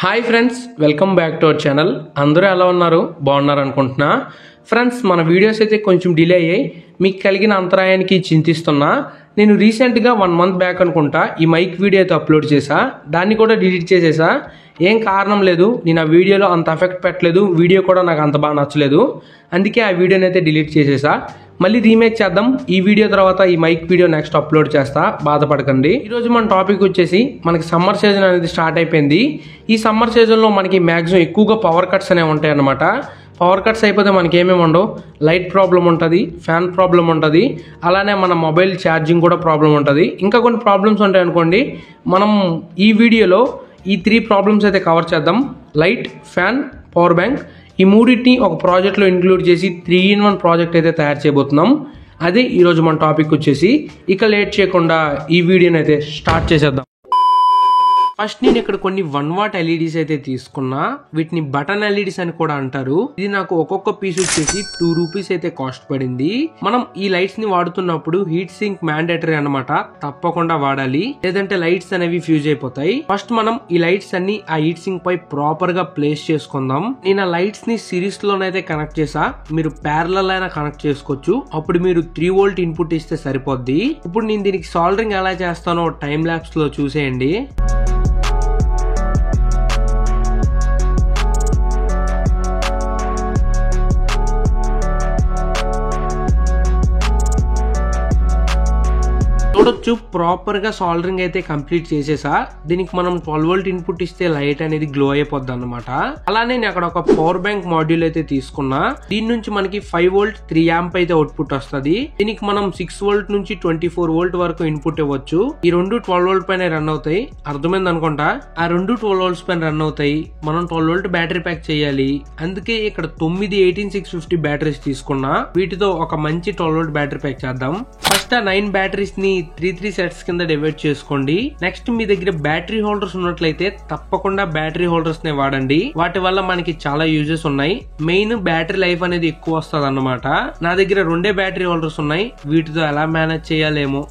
Hi friends, welcome back to our channel. అందరూ ఎలా ఉన్నారు? బాగున్నారు అనుకుంటున్నా. ఫ్రెండ్స్, మన వీడియోస్ అయితే కొంచెం డిలే అయ్యాయి. మీకు కలిగిన అంతరాయానికి చింతిస్తున్నా. నేను రీసెంట్గా 1 month బ్యాక్ అనుకుంటా ఈ మైక్ వీడియో అయితే అప్లోడ్ చేశా. దాన్ని కూడా డిలీట్ చేసేసా. ఏం కారణం లేదు, నేను ఆ వీడియోలో అంత ఎఫెక్ట్ పెట్టలేదు. వీడియో కూడా నాకు అంత బాగా నచ్చలేదు. అందుకే ఆ వీడియోని అయితే డిలీట్ చేసేసా. మళ్ళీ రీమేక్ చేద్దాం. ఈ వీడియో తర్వాత ఈ మైక్ వీడియో నెక్స్ట్ అప్లోడ్ చేస్తా, బాధపడకండి. ఈరోజు మన టాపిక్ వచ్చేసి మనకి సమ్మర్ సీజన్ అనేది స్టార్ట్ అయిపోయింది. ఈ సమ్మర్ సీజన్లో మనకి మ్యాక్సిమం ఎక్కువగా పవర్ కట్స్ అనేవి ఉంటాయి అన్నమాట. పవర్ కట్స్ అయిపోతే మనకి ఏమేమి ఉండవు, లైట్ ప్రాబ్లం ఉంటుంది, ఫ్యాన్ ప్రాబ్లం ఉంటుంది, అలానే మన మొబైల్ ఛార్జింగ్ కూడా ప్రాబ్లం ఉంటుంది, ఇంకా కొన్ని ప్రాబ్లమ్స్ ఉంటాయి అనుకోండి. మనం ఈ వీడియోలో ఈ 3 ప్రాబ్లమ్స్ అయితే కవర్ చేద్దాం. లైట్, ఫ్యాన్, పవర్ బ్యాంక్, ఈ మూడింటిని ఒక ప్రాజెక్ట్లో ఇంక్లూడ్ చేసి 3-in-1 ప్రాజెక్ట్ అయితే తయారు చేయబోతున్నాం. అదే ఈరోజు మన టాపిక్ వచ్చేసి. ఇక లేట్ చేయకుండా ఈ వీడియోని అయితే స్టార్ట్ చేసేద్దాం. ఫస్ట్ నేను ఇక్కడ కొన్ని 1 watt ఎల్ఈడీస్ అయితే తీసుకున్నా. వీటిని బటన్ ఎల్ఈడీస్ అని కూడా అంటారు. ఇది నాకు ఒక్కొక్క పీస్ వచ్చేసి 2 రూపీస్ అయితే కాస్ట్ పడింది. మనం ఈ లైట్స్ ని వాడుతున్నప్పుడు హీట్ సింక్ మ్యాండేటరీ అన్నమాట, తప్పకుండా వాడాలి, లేదంటే లైట్స్ అనేవి ఫ్యూజ్ అయిపోతాయి. ఫస్ట్ మనం ఈ లైట్స్ అన్ని ఆ హీట్ సింక్ పై ప్రాపర్ గా ప్లేస్ చేసుకుందాం. నేను ఆ లైట్స్ ని సిరీస్ లోనైతే కనెక్ట్ చేసా. మీరు ప్యారలల్ అయినా కనెక్ట్ చేసుకోవచ్చు. అప్పుడు మీరు 3 volt ఇన్పుట్ ఇస్తే సరిపోద్ది. ఇప్పుడు నేను దీనికి సాల్డరింగ్ ఎలా చేస్తానో టైం ల్యాప్స్ లో చూసేయండి. చూడొచ్చు, ప్రాపర్ గా సాల్డరింగ్ అయితే కంప్లీట్ చేసేసా. దీనికి మనం 12 volt ఇన్పుట్ ఇస్తే లైట్ అనేది గ్లో అయిపోద్ది అన్నమాట. అలానే నేను అక్కడ ఒక పవర్ బ్యాంక్ మాడ్యూల్ అయితే తీసుకున్నా. దీని నుంచి మనకి 5 volt 3 amp అయితే అవుట్పుట్ వస్తుంది. దీనికి మనం 6 volt నుంచి 24 volt వరకు ఇన్పుట్ ఇవ్వచ్చు. ఈ రెండు 12 volt పైన రన్ అవుతాయి. అర్థమైంది అనుకుంటా. ఆ రెండు 12 volts పైన రన్ అవుతాయి. మనం 12 volt బ్యాటరీ ప్యాక్ చేయాలి. అందుకే ఇక్కడ 9 18650 బ్యాటరీస్ తీసుకున్నా. వీటితో ఒక మంచి 12 volt బ్యాటరీ ప్యాక్ చేద్దాం. ఫస్ట్ ఆ 9 బ్యాటరీస్ ని 3 సెట్స్ కింద డివైడ్ చేసుకోండి. నెక్స్ట్ మీ దగ్గర బ్యాటరీ హోల్డర్స్ ఉన్నట్లయితే తప్పకుండా బ్యాటరీ హోల్డర్స్ నే వాడండి. వాటి వల్ల మనకి చాలా యూజెస్ ఉన్నాయి. మెయిన్ బ్యాటరీ లైఫ్ అనేది ఎక్కువ వస్తుంది అన్నమాట. నా దగ్గర 2 బ్యాటరీ హోల్డర్స్ ఉన్నాయి. వీటితో ఎలా మేనేజ్ చేయాలేమో.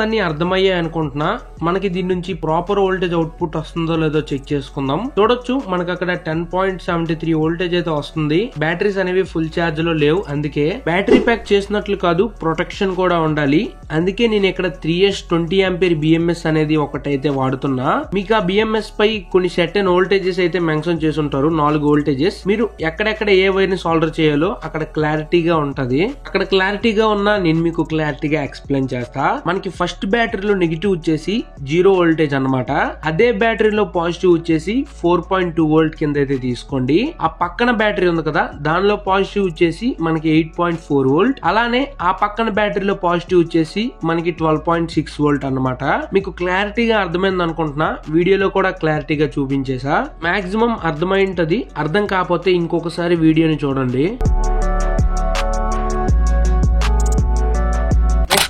అన్ని అర్థమయ్యాయి అనుకుంటున్నా. మనకి దీని నుంచి ప్రాపర్ వోల్టేజ్ అవుట్పుట్ వస్తుందో లేదో చెక్ చేసుకుందాం. చూడొచ్చు, మనకు అక్కడ 10.73 వోల్టేజ్ అయితే వస్తుంది. బ్యాటరీస్ అనేవి ఫుల్ ఛార్జ్ లో లేవు. అందుకే బ్యాటరీ ప్యాక్ చేసినట్లు కాదు, ప్రొటెక్షన్ కూడా ఉండాలి. అందుకే నేను ఇక్కడ 3S 20 ampere BMS అనేది ఒకటైతే వాడుతున్నా. మీకు ఆ BMS పై కొన్ని సెర్టెన్ వోల్టేజెస్ అయితే మెన్షన్ చేసి ఉంటారు, 4 వోల్టేజెస్. మీరు ఎక్కడెక్కడ ఏ వైర్ ని సాల్డర్ చేయాలో అక్కడ క్లారిటీగా ఉంటది. అక్కడ క్లారిటీగా ఉన్నా నేను మీకు క్లారిటీగా ఎక్స్ప్లెయిన్ చేస్తా. మనకి ఫస్ట్ బ్యాటరీలో నెగిటివ్ వచ్చేసి 0 వోల్టేజ్ అన్నమాట. అదే బ్యాటరీలో పాజిటివ్ వచ్చేసి 4.2 volt కింద అయితే తీసుకోండి. ఆ పక్కన బ్యాటరీ ఉంది కదా, దానిలో పాజిటివ్ వచ్చేసి మనకి 8.4 volt. అలానే ఆ పక్కన బ్యాటరీలో పాజిటివ్ వచ్చేసి మనకి 12.6 volt అన్నమాట. మీకు క్లారిటీగా అర్థమైంది అనుకుంటున్నా. వీడియోలో కూడా క్లారిటీగా చూపించేసా. మాక్సిమం అర్థమై ఉంటది. అర్థం కాకపోతే ఇంకొకసారి వీడియోని చూడండి.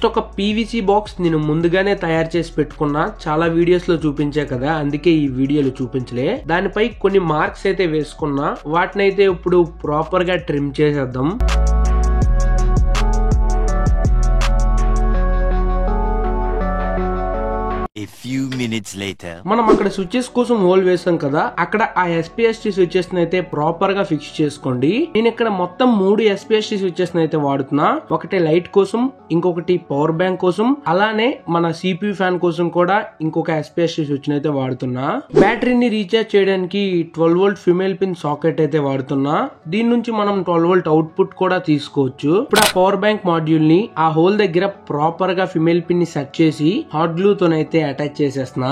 ఒక పీవీసీ బాక్స్ నేను ముందుగానే తయారు చేసి పెట్టుకున్నా. చాలా వీడియోస్ లో చూపించా కదా, అందుకే ఈ వీడియోలో చూపించలే. దానిపై కొన్ని మార్క్స్ అయితే వేసుకున్నా. వాటిని అయితే ఇప్పుడు ప్రాపర్ గా ట్రిమ్ చేసేద్దాం. A few minutes later. మనం అక్కడ స్విచెస్ కోసం హోల్ వేసాం కదా, అక్కడ ఆ SPST స్విచెస్ అయితే ప్రాపర్ గా ఫిక్స్ చేసుకోండి. నేను ఇక్కడ మొత్తం 3 SPST స్విచెస్ అయితే వాడుతున్నా. ఒకటి లైట్ కోసం, ఇంకొకటి పవర్ బ్యాంక్ కోసం, అలానే మన CPU ఫ్యాన్ కోసం కూడా ఇంకొక SPST స్విచ్ అయితే వాడుతున్నా. బ్యాటరీని రీఛార్జ్ చేయడానికి 12 volt ఫిమేల్ పిన్ సాకెట్ అయితే వాడుతున్నా. దీని నుంచి మనం 12 volt అవుట్పుట్ కూడా తీసుకోవచ్చు. ఇప్పుడు ఆ పవర్ బ్యాంక్ మాడ్యూల్ ని ఆ హోల్ దగ్గర ప్రాపర్ గా ఫిమేల్ పిన్ ని సెట్ చేసి హాట్ గ్లూ తోనైతే అటాచ్ చేసేస్తున్నా.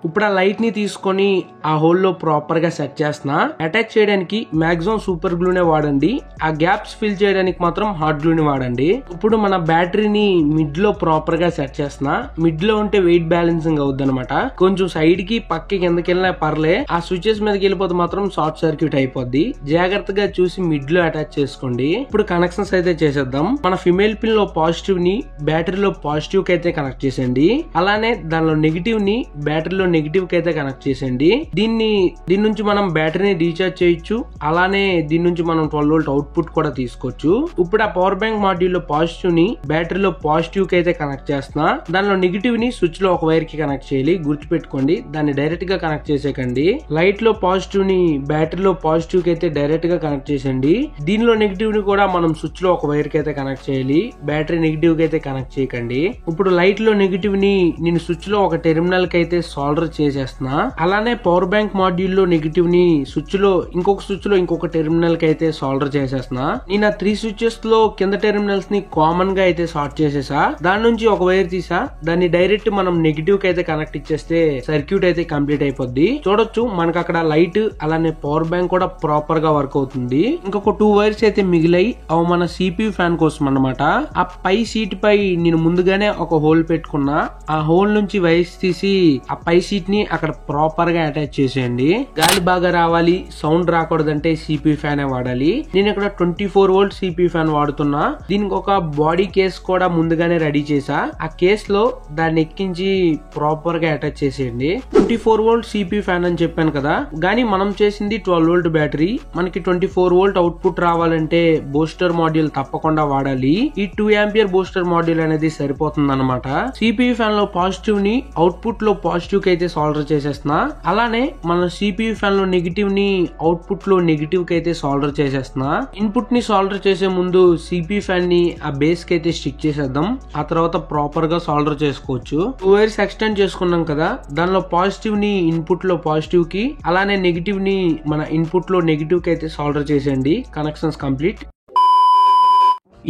ఇప్పుడు ఆ లైట్ ని తీసుకొని ఆ హోల్ లో ప్రాపర్ గా సెట్ చేస్తున్నా. అటాచ్ చేయడానికి మాక్సిమం సూపర్ గ్లూనే వాడండి, ఆ గ్యాప్స్ ఫిల్ చేయడానికి మాత్రం హాట్ గ్లూని వాడండి. ఇప్పుడు మన బ్యాటరీని మిడ్ లో ప్రాపర్ గా సెట్ చేస్తున్నా. మిడ్ లో ఉంటే వెయిట్ బ్యాలెన్సింగ్ అవుద్ది అనమాట. కొంచెం సైడ్ కి పక్కకి కిందకి వెళ్ళినా పర్లే, ఆ స్విచెస్ మీదకి వెళ్ళిపోతే మాత్రం షార్ట్ సర్క్యూట్ అయిపోద్ది. జాగ్రత్తగా చూసి మిడ్ లో అటాచ్ చేసుకోండి. ఇప్పుడు కనెక్షన్స్ అయితే చేసేద్దాం. మన ఫిమేల్ పిన్ లో పాజిటివ్ ని బ్యాటరీలో పాజిటివ్ కి అయితే కనెక్ట్ చేసేయండి. అలానే దానిలో నెగిటివ్ ని బ్యాటరీలో నెగిటివ్ కి అయితే కనెక్ట్ చేసేయండి. దీని నుంచి మనం బ్యాటరీని రీఛార్జ్ చేయొచ్చు. అలానే దీని నుంచి మనం 12 వోల్ట్ అవుట్పుట్ కూడా తీసుకోవచ్చు. ఇప్పుడు ఆ పవర్ బ్యాంక్ మాడ్యూల్ లో పాజిటివ్ ని బ్యాటరీలో పాజిటివ్ కి అయితే కనెక్ట్ చేస్తున్నా. దానిలో నెగిటివ్ ని స్విచ్ లో ఒక వైర్ కి కనెక్ట్ చేయాలి, గుర్తుపెట్టుకోండి. దాన్ని డైరెక్ట్ గా కనెక్ట్ చేసేకండి. లైట్ లో పాజిటివ్ ని బ్యాటరీలో పాజిటివ్ కి అయితే డైరెక్ట్ గా కనెక్ట్ చేసేయండి. దీనిలో నెగిటివ్ ని కూడా మనం స్విచ్ లో ఒక వైర్ కి అయితే కనెక్ట్ చేయాలి, బ్యాటరీ నెగిటివ్ కి అయితే కనెక్ట్ చేయకండి. ఇప్పుడు లైట్ లో నెగిటివ్ ని నేను స్విచ్ లో ఒక టెర్మినల్ కి అయితే సోల్డర్ చేసేస్తున్నా. అలానే పవర్ బ్యాంక్ మాడ్యూల్ లో నెగిటివ్ ని స్విచ్ లో ఇంకొక టెర్మినల్ కి అయితే సోల్డర్ చేసేస్తున్నా. నేను ఆ 3 స్విచెస్ లో కింద టెర్మినల్స్ ని కామన్ గా అయితే షార్ట్ చేసేసా. దాని నుంచి ఒక వైర్ తీసా, దాన్ని డైరెక్ట్ మనం నెగిటివ్ కి అయితే కనెక్ట్ ఇచ్చేస్తే సర్క్యూట్ అయితే కంప్లీట్ అయిపోద్ది. చూడొచ్చు మనకు అక్కడ లైట్ అలానే పవర్ బ్యాంక్ కూడా ప్రాపర్ గా వర్క్ అవుతుంది. ఇంకొక 2 వైర్స్ అయితే మిగిలాయి, అవి మన CPU ఫ్యాన్ కోసం అన్నమాట. ఆ పై సీట్ పై నేను ముందుగానే ఒక హోల్ పెట్టుకున్నా. ఆ హోల్ నుంచి వైర్స్ తీసి ఆ పై సీట్ ని అక్కడ ప్రాపర్ గా అటాచ్ చేసేయండి. గాలి బాగా రావాలి, సౌండ్ రాకూడదంటే CPU ఫ్యాన్ వాడాలి. నేను ఇక్కడ 24 వోల్ట్ CPU ఫ్యాన్ వాడుతున్నా. దీనికి ఒక బాడీ కేస్ కూడా ముందుగానే రెడీ చేసా. ఆ కేస్ లో దాన్ని ఎక్కించి ప్రాపర్ గా అటాచ్ చేసేయండి. 24 వోల్ట్ CPU ఫ్యాన్ అని చెప్పాను కదా, కానీ మనం చేసింది 12 వోల్ట్ బ్యాటరీ. మనకి 24 వోల్ట్ అవుట్పుట్ రావాలంటే బూస్టర్ మాడ్యూల్ తప్పకుండా వాడాలి. ఈ 2 ఆంపియర్ బూస్టర్ మాడ్యూల్ అనేది సరిపోతుంది అనమాట. CPU ఫ్యాన్ లో పాజిటివ్ ని అవుట్పుట్ లో పాజిటివ్ కి అయితే సోల్డర్ చేసేస్తున్నా. అలానే మన CPU ఫ్యాన్ లో నెగిటివ్ ని అవుట్పుట్ లో నెగిటివ్ కి అయితే సోల్డర్ చేసేస్తున్నా. ఇన్పుట్ ని సోల్డర్ చేసే ముందు CPU ఫ్యాన్ ని ఆ బేస్ కి అయితే స్టిక్ చేసేద్దాం. ఆ తర్వాత ప్రాపర్ గా సోల్డర్ చేసుకోవచ్చు. 2 వైర్స్ ఎక్స్టెండ్ చేసుకున్నాం కదా, దానిలో పాజిటివ్ ని ఇన్పుట్ లో పాజిటివ్ కి, అలానే నెగిటివ్ ని మన ఇన్పుట్ లో నెగిటివ్ కి అయితే సోల్డర్ చేసేయండి. Connections complete.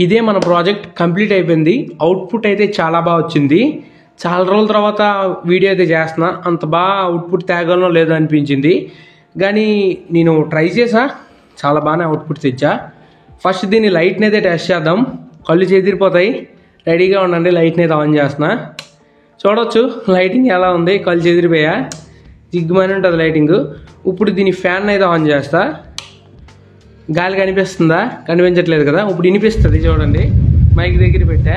ఇదే మన ప్రాజెక్ట్ కంప్లీట్ అయిపోయింది. అవుట్పుట్ అయితే చాలా బాగా వచ్చింది. చాలా రోజుల తర్వాత వీడియో అయితే చేస్తున్నా. అంత బాగా అవుట్పుట్ తేగలనో లేదో అనిపించింది, కానీ నేను ట్రై చేసా, చాలా బాగానే అవుట్పుట్ తెచ్చా. ఫస్ట్ దీన్ని లైట్ని అయితే టెస్ట్ చేద్దాం. కళ్ళు చెదిరిపోతాయి, రెడీగా ఉండండి. లైట్ని అయితే ఆన్ చేస్తున్నా. చూడవచ్చు లైటింగ్ ఎలా ఉంది, కళ్ళు చెదిరిపోయా, జిగ్గుమని ఉంటుంది లైటింగ్. ఇప్పుడు దీని ఫ్యాన్ అయితే ఆన్ చేస్తా. గాలి కనిపిస్తుందా? కనిపించట్లేదు కదా. ఇప్పుడు వినిపిస్తుంది చూడండి, మైక్ దగ్గర పెట్టా.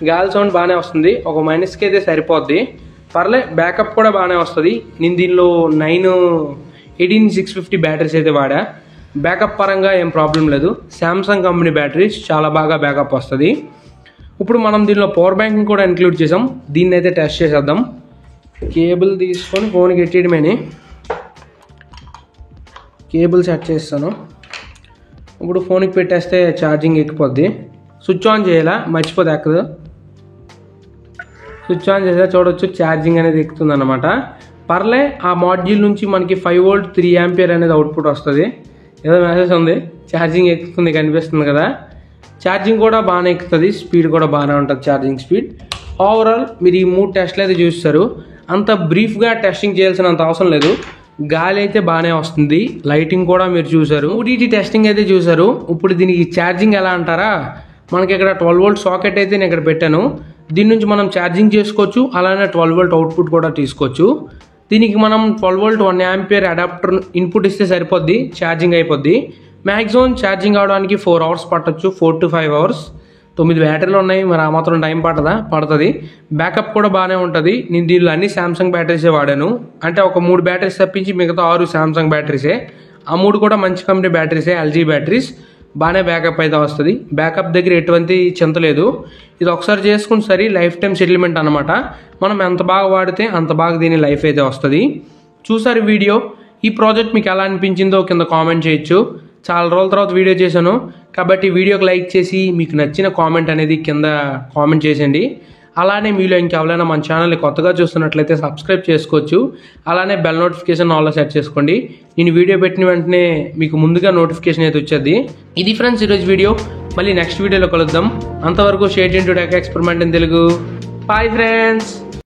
గాలి సౌండ్ బాగానే వస్తుంది. ఒక మైనస్కి అయితే సరిపోద్ది, పర్లే. బ్యాకప్ కూడా బాగానే వస్తుంది. నేను దీనిలో 18650 బ్యాటరీస్ అయితే వాడా. బ్యాకప్ పరంగా ఏం ప్రాబ్లం లేదు. శాంసంగ్ కంపెనీ బ్యాటరీస్ చాలా బాగా బ్యాకప్ వస్తుంది. ఇప్పుడు మనం దీనిలో పవర్ బ్యాంక్ని కూడా ఇంక్లూడ్ చేసాం. దీన్ని అయితే టెస్ట్ చేసేద్దాం. కేబుల్ తీసుకొని ఫోన్కి ఎట్టేయడమేని. కేబుల్ సెట్ చేస్తాను. ఇప్పుడు ఫోన్కి పెట్టేస్తే ఛార్జింగ్ ఎక్కిపోద్ది. స్విచ్ ఆన్ చేయాలా, మర్చిపోతే ఎక్కదు. స్విచ్ ఆన్ చేసా, చూడొచ్చు ఛార్జింగ్ అనేది ఎక్కుతుంది అనమాట. పర్లే. ఆ మాడ్యూల్ నుంచి మనకి 5 వోల్ట్ 3 ఆంపియర్ అనేది అవుట్పుట్ వస్తుంది. ఏదో మెసేజ్ ఉంది, ఛార్జింగ్ ఎక్కుతుంది, కనిపిస్తుంది కదా. ఛార్జింగ్ కూడా బాగానే ఎక్కుతుంది, స్పీడ్ కూడా బాగానే ఉంటుంది ఛార్జింగ్ స్పీడ్. ఓవరాల్ మీరు ఈ 3 టెస్ట్లు అయితే చూస్తారు. అంత బ్రీఫ్గా టెస్టింగ్ చేయాల్సినంత అవసరం లేదు. గాలి అయితే బాగానే వస్తుంది, లైటింగ్ కూడా మీరు చూసారు. 3D టెస్టింగ్ అయితే చూసారు. ఇప్పుడు దీనికి ఛార్జింగ్ ఎలా అంటారా, మనకి ఇక్కడ 12 వోల్ట్ సాకెట్ అయితే నేను ఇక్కడ పెట్టాను. దీని నుంచి మనం ఛార్జింగ్ చేసుకోవచ్చు, అలానే 12 వోల్ట్ అవుట్పుట్ కూడా తీసుకోవచ్చు. దీనికి మనం 12 వోల్ట్ 1 ఆంపియర్ అడాప్టర్ ఇన్పుట్ ఇస్తే సరిపోద్ది, ఛార్జింగ్ అయిపోద్ది. మ్యాక్సిమం ఛార్జింగ్ అవడానికి 4 అవర్స్ పట్టొచ్చు, 4 to 5 అవర్స్. 9 బ్యాటరీలు ఉన్నాయి, మరి ఆ మాత్రం టైం పడుతుంది. బ్యాకప్ కూడా బాగానే ఉంటుంది. నేను దీనిలో అన్ని శాంసంగ్ బ్యాటరీసే వాడాను. అంటే ఒక 3 బ్యాటరీస్ తప్పించి మిగతా 6 శాంసంగ్ బ్యాటరీసే. ఆ 3 కూడా మంచి కంపెనీ బ్యాటరీసే, LG బ్యాటరీస్. బాగానే బ్యాకప్ అయితే వస్తుంది. బ్యాకప్ దగ్గర ఎటువంటి చింత లేదు. ఇది ఒకసారి చేసుకుని సరే లైఫ్ టైం సెటిల్మెంట్ అనమాట. మనం ఎంత బాగా వాడితే అంత బాగా దీని లైఫ్ అయితే వస్తుంది. చూసారు వీడియో. ఈ ప్రాజెక్ట్ మీకు ఎలా అనిపించిందో కింద కామెంట్ చేయొచ్చు. చాలా రోజుల తర్వాత వీడియో చేశాను కాబట్టి వీడియోకి లైక్ చేసి మీకు నచ్చిన కామెంట్ అనేది కింద కామెంట్ చేసేయండి. అలానే మీలో ఇంకెవరైనా మన ఛానల్ని కొత్తగా చూస్తున్నట్లయితే సబ్స్క్రైబ్ చేసుకోవచ్చు. అలానే బెల్ నోటిఫికేషన్ ఆల్లో సెట్ చేసుకోండి. నేను వీడియో పెట్టిన వెంటనే మీకు ముందుగా నోటిఫికేషన్ అయితే వచ్చేది. ఇది ఫ్రెండ్స్ ఈరోజు వీడియో. మళ్ళీ నెక్స్ట్ వీడియోలో కలుద్దాం. అంతవరకు stay tuned to tech experiment in Telugu. Bye friends.